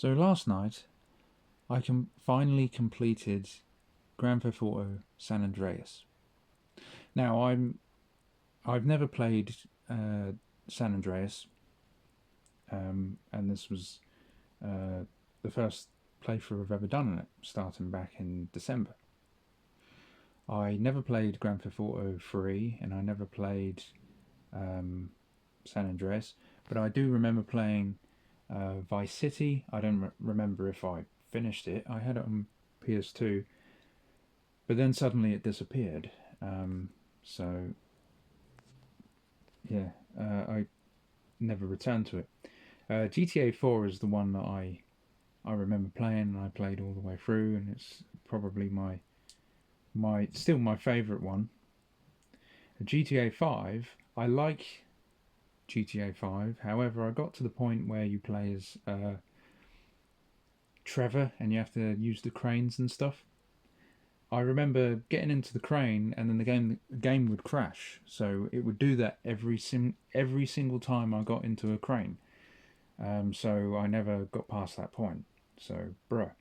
So last night I finally completed Grand Theft Auto San Andreas. Now I've never played San Andreas, and this was uh, the first playthrough I've ever done on it, starting back in December. I never played Grand Theft Auto 3, and I never played um, San Andreas, but I do remember playing Vice City. I don't remember if I finished it. I had it on PS2, but then suddenly it disappeared. So yeah, I never returned to it. GTA 4 is the one that I remember playing, and I played all the way through, and it's probably my still my favourite one. GTA 5, I like GTA 5. However, I got to the point where you play as Trevor and you have to use the cranes and stuff. I remember getting into the crane and then the game would crash. So it would do that every single time I got into a crane. So I never got past that point. So bruh.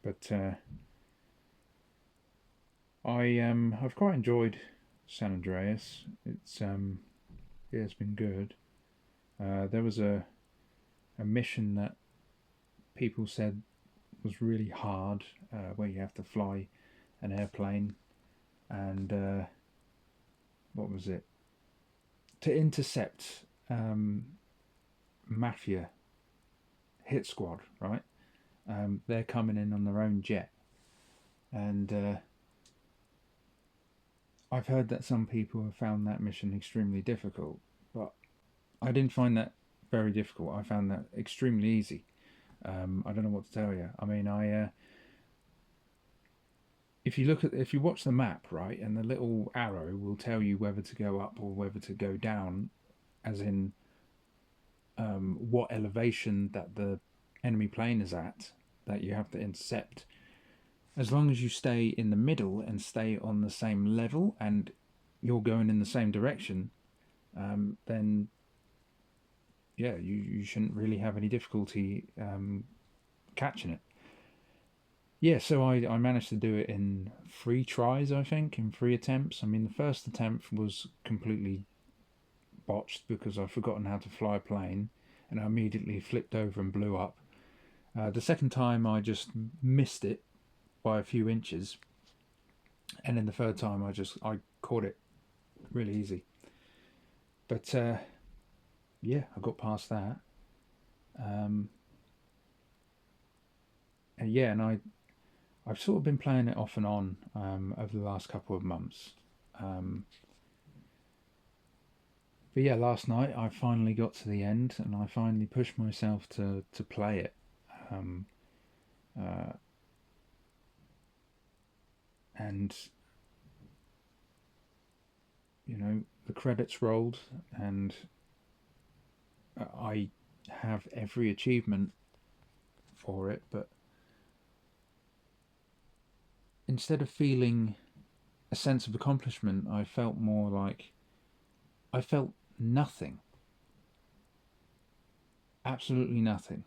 But I've quite enjoyed San Andreas. Yeah, it's been good. There was a mission that people said was really hard, where you have to fly an airplane and what was it, to intercept mafia hit squad, right? They're coming in on their own jet, and I've heard that some people have found that mission extremely difficult, but I didn't find that very difficult. I found that extremely easy. I don't know what to tell you. I mean, if you watch the map, right, and the little arrow will tell you whether to go up or whether to go down, as in what elevation that the enemy plane is at, that you have to intercept. As long as you stay in the middle and stay on the same level and you're going in the same direction, then yeah, you shouldn't really have any difficulty catching it. Yeah, so I managed to do it in 3 tries, I think, in 3 attempts. I mean, the first attempt was completely botched because I'd forgotten how to fly a plane and I immediately flipped over and blew up. The second time I just missed it by a few inches, and then the third time I caught it really easy. But yeah, I got past that. Um, and yeah, and I've sort of been playing it off and on over the last couple of months. Um, but yeah, last night I finally got to the end, and I finally pushed myself to play it. Um, uh, and the credits rolled, and I have every achievement for it. But instead of feeling a sense of accomplishment, I felt more like I felt nothing, absolutely nothing.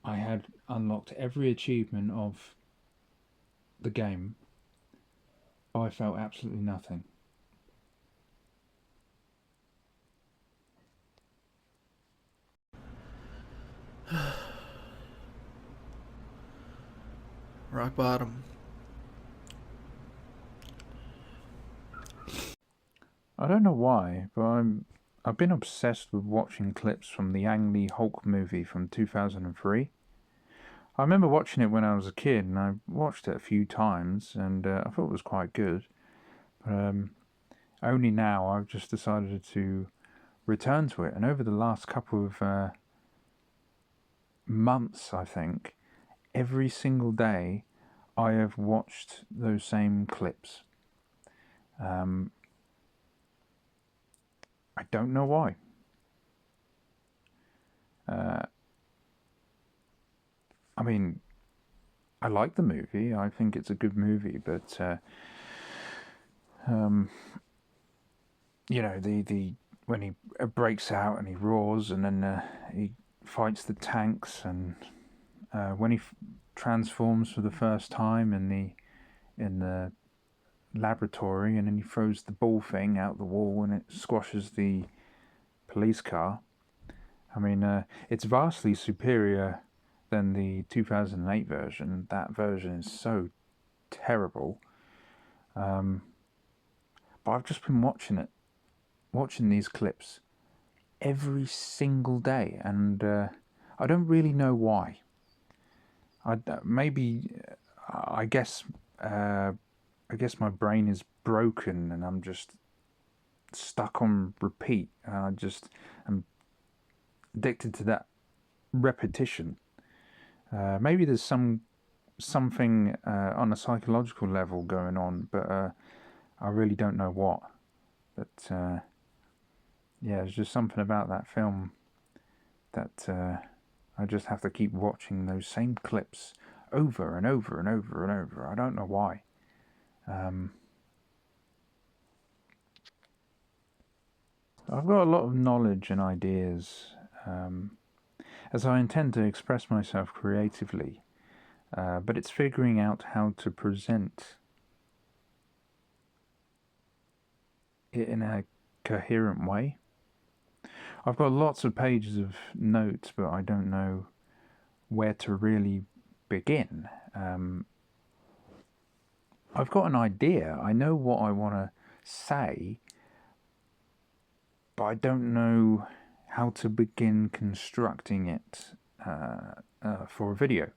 I had unlocked every achievement of the game, but I felt absolutely nothing. Rock bottom. I don't know why, but I've been obsessed with watching clips from the Ang Lee Hulk movie from 2003. I remember watching it when I was a kid, and I watched it a few times, and I thought it was quite good. But only now I've just decided to return to it, and over the last couple of months, I think, every single day I have watched those same clips. Um, I don't know why. Uh, I mean, I like the movie. I think it's a good movie, but um, the when he breaks out and he roars and then he fights the tanks, and when he transforms for the first time in the laboratory, and then he throws the ball thing out the wall and it squashes the police car. I mean, it's vastly superior than the 2008 version. That version is so terrible. But I've just been watching these clips every single day, and I don't really know why. Maybe I guess I guess my brain is broken, and I'm just stuck on repeat. I'm addicted to that repetition. Maybe there's something on a psychological level going on, but I really don't know what. But yeah, there's just something about that film that I just have to keep watching those same clips over and over and over and over. I don't know why. I've got a lot of knowledge and ideas, as I intend to express myself creatively, but it's figuring out how to present it in a coherent way. I've got lots of pages of notes, but I don't know where to really begin. I've got an idea. I know what I want to say, but I don't know how to begin constructing it for a video.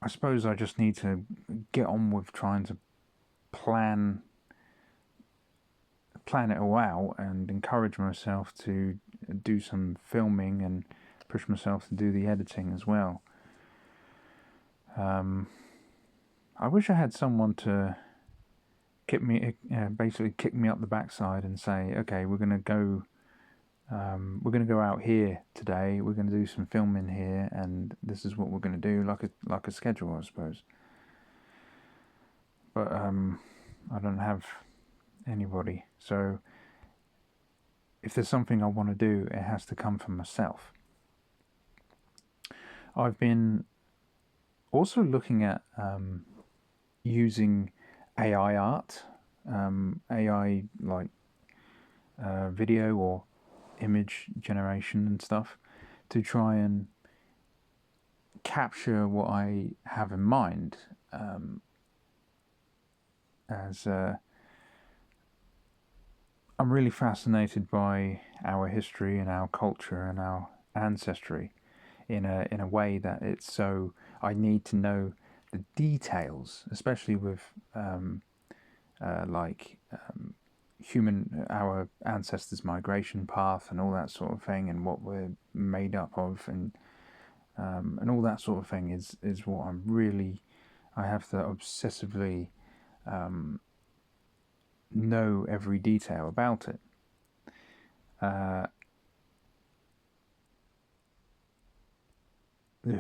I suppose I just need to get on with trying to plan it all out and encourage myself to do some filming and push myself to do the editing as well. I wish I had someone to basically kick me up the backside and say, okay, we're gonna go out here today. We're gonna do some filming here, and this is what we're gonna do, like a schedule, I suppose. But I don't have anybody, so if there's something I want to do, it has to come from myself. I've been also looking at using AI art, AI like video or image generation and stuff, to try and capture what I have in mind, as I'm really fascinated by our history and our culture and our ancestry in a way that it's so I need to know the details, especially with our ancestors' migration path and all that sort of thing, and what we're made up of, and all that sort of thing is what I have to obsessively know every detail about it.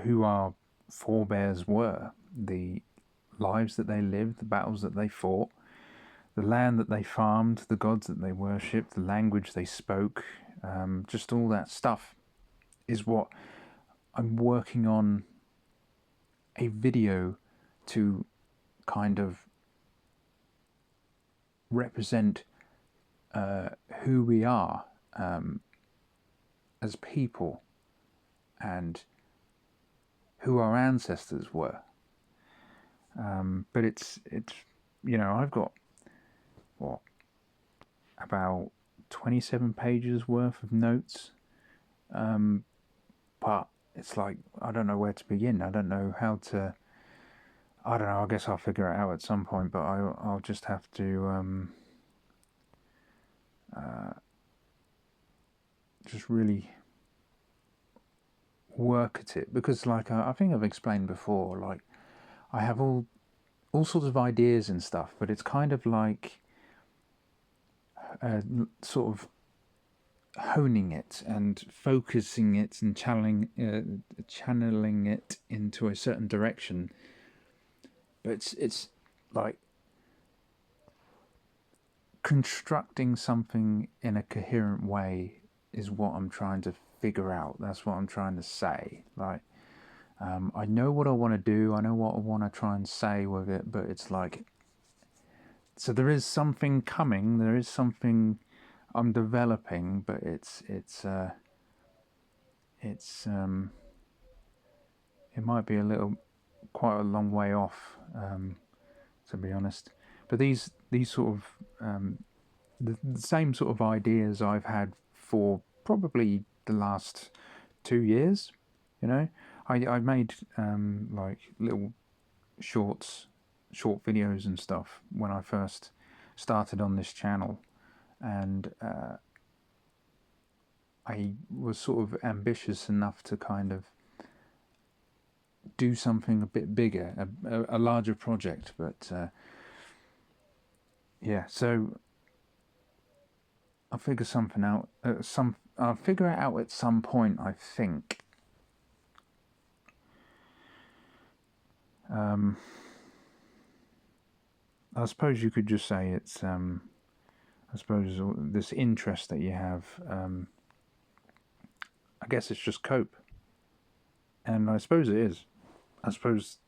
Who our forebears were, the lives that they lived, the battles that they fought, the land that they farmed, the gods that they worshipped, the language they spoke, just all that stuff is what I'm working on a video to kind of represent who we are as people and who our ancestors were. But it's I've got about 27 pages worth of notes, but it's like I don't know where to begin. I don't know how to. I don't know. I guess I'll figure it out at some point, but I'll just have to just really work at it, because like I think I've explained before, like I have all sorts of ideas and stuff, but it's kind of like sort of honing it and focusing it and channeling it into a certain direction. But it's like constructing something in a coherent way is what I'm trying to figure out. That's what I'm trying to say. Like, I know what I want to do. I know what I want to try and say with it, but it's like, so there is something coming. There is something I'm developing, but it might be quite a long way off, to be honest. But these sort of the same sort of ideas I've had for probably the last 2 years. You know, I made like little short videos and stuff when I first started on this channel, and I was sort of ambitious enough to kind of do something a bit bigger, a larger project. But yeah, so I'll figure something out. I'll figure it out at some point, I think. I suppose you could just say it's. I suppose this interest that you have. I guess it's just cope, and I suppose it is. I suppose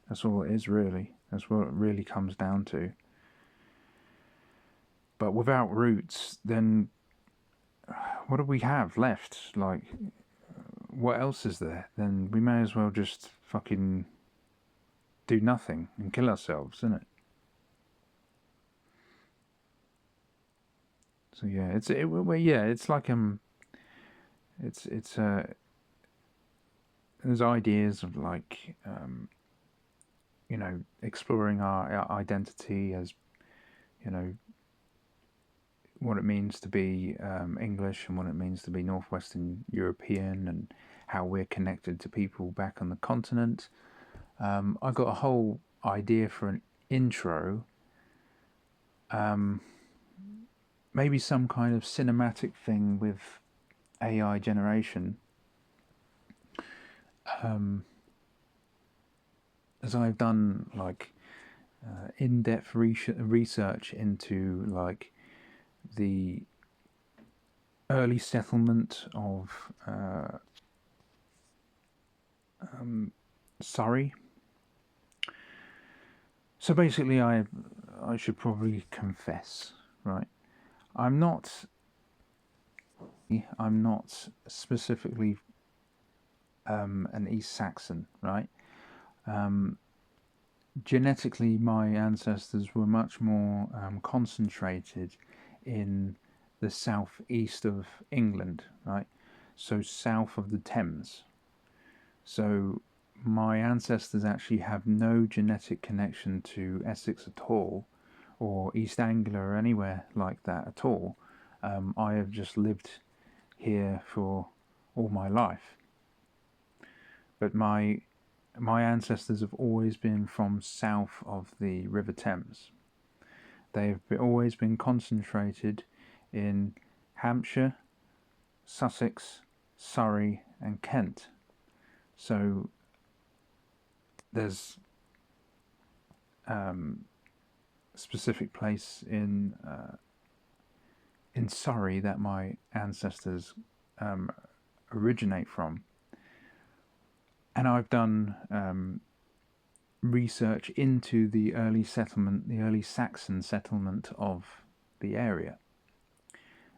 that's all it is, really. That's what it really comes down to. But without roots, then what do we have left? Like, what else is there? Then we may as well just fucking do nothing and kill ourselves, isn't it? So yeah, it's like it's there's ideas of like exploring our identity as, what it means to be English and what it means to be Northwestern European, and how we're connected to people back on the continent. I got a whole idea for an intro. Maybe some kind of cinematic thing with AI generation. As I've done like in-depth research into like the early settlement of Surrey. So basically, I should probably confess, right? I'm not specifically an East Saxon, right? Genetically, my ancestors were much more concentrated in the southeast of England, right? So south of the Thames. So my ancestors actually have no genetic connection to Essex at all, or East Anglia or anywhere like that at all. I have just lived here for all my life. But my ancestors have always been from south of the River Thames. They've always been concentrated in Hampshire, Sussex, Surrey, and Kent. So there's a specific place in Surrey that my ancestors originate from, and I've done research into the early Saxon settlement of the area,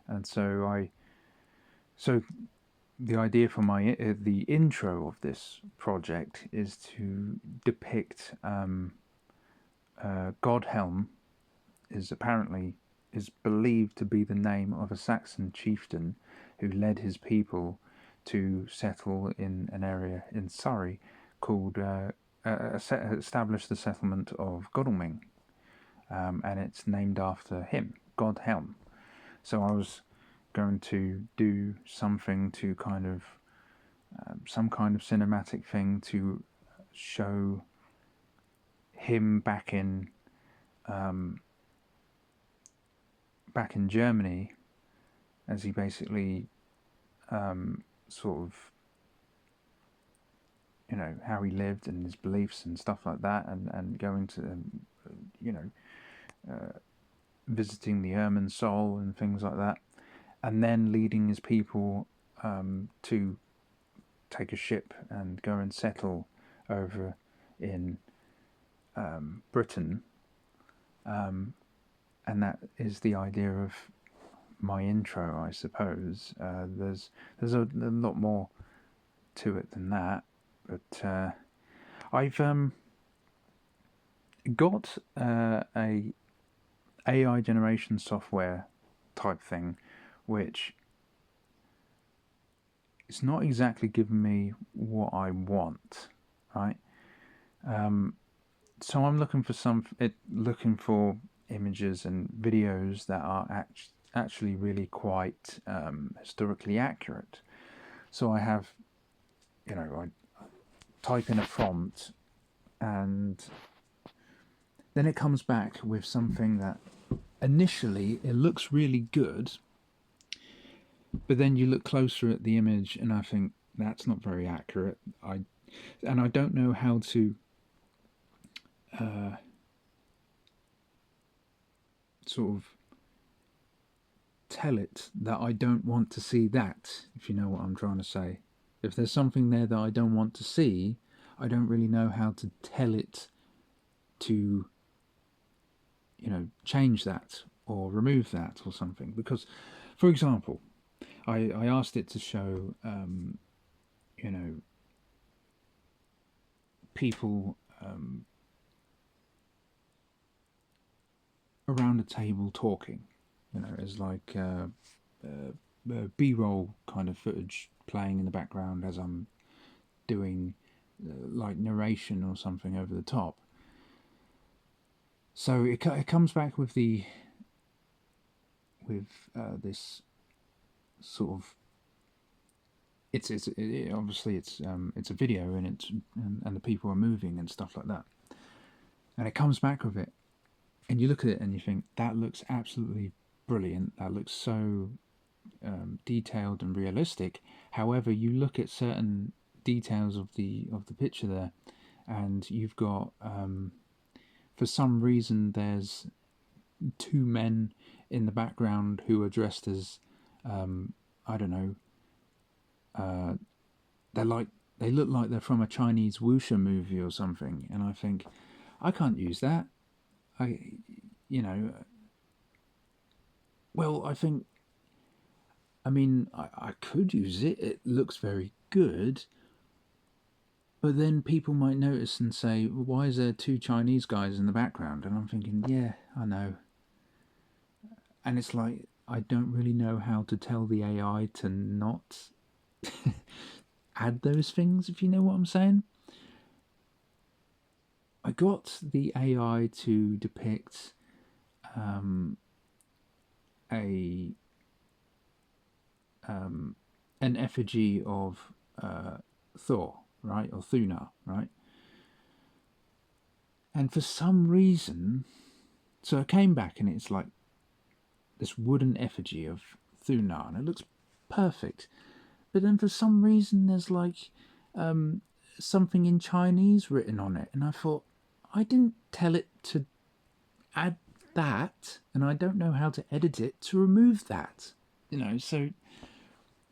and so the idea for the intro of this project is to depict Godhelm is believed to be the name of a Saxon chieftain who led his people to settle in an area in Surrey called established the settlement of Godalming, and it's named after him, Godhelm. So I was going to do something to kind of some kind of cinematic thing to show him back in Germany, as he basically sort of, how he lived and his beliefs and stuff like that, and go into visiting the Ermin Sol and things like that, and then leading his people to take a ship and go and settle over in Britain. And that is the idea of my intro, I suppose. There's a lot more to it than that, but I've got a AI generation software type thing, which it's not exactly giving me what I want, right? So I'm looking for looking for images and videos that are actually really quite historically accurate. So I have, I type in a prompt, and then it comes back with something that initially it looks really good, but then you look closer at the image and I think that's not very accurate. I don't know how to sort of tell it that I don't want to see that, if you know what I'm trying to say. If there's something there that I don't want to see, I don't really know how to tell it to, change that or remove that or something. Because, for example, I asked it to show, people around a table talking, as like B-roll kind of footage playing in the background as I'm doing like narration or something over the top. So it comes back with this sort of obviously it's a video and and the people are moving and stuff like that, and it comes back with it, and you look at it and you think that looks absolutely brilliant. That looks so detailed and realistic. However, you look at certain details of the picture there, and you've got for some reason there's two men in the background who are dressed as I don't know. They look like they're from a Chinese wuxia movie or something, and I think I can't use that. Well, I could use it. It looks very good. But then people might notice and say, well, why is there two Chinese guys in the background? And I'm thinking, yeah, I know. And it's like, I don't really know how to tell the AI to not add those things, if you know what I'm saying. I got the AI to depict a an effigy of Thor, right, or Thuna, right? And for some reason, so I came back and it's like this wooden effigy of Thuna, and it looks perfect. But then for some reason, there's like something in Chinese written on it, and I thought I didn't tell it to add that, and I don't know how to edit it to remove that. So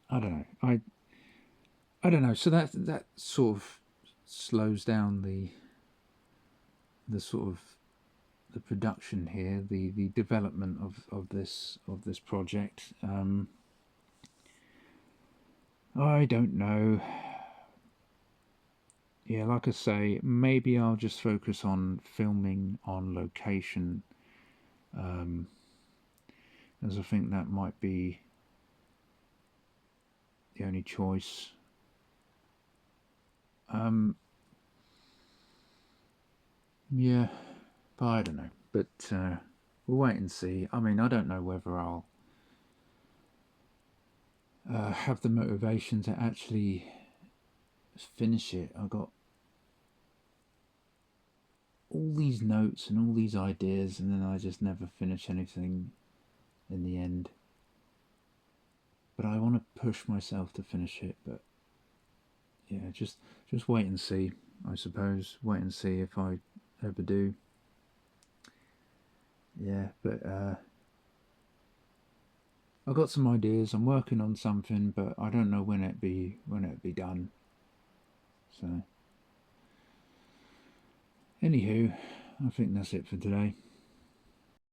I don't know. I don't know. So that sort of slows down the sort of the production here, the development of this project. I don't know. Yeah, like I say, maybe I'll just focus on filming on location, as I think that might be the only choice. Yeah, but I don't know. But we'll wait and see. I mean, I don't know whether I'll have the motivation to actually finish it. I got all these notes and all these ideas, and then I just never finish anything in the end. But I want to push myself to finish it. But yeah, just wait and see, I suppose. Wait and see if I ever do. Yeah, but I've got some ideas. I'm working on something, but I don't know when it be done. So, anywho, I think that's it for today.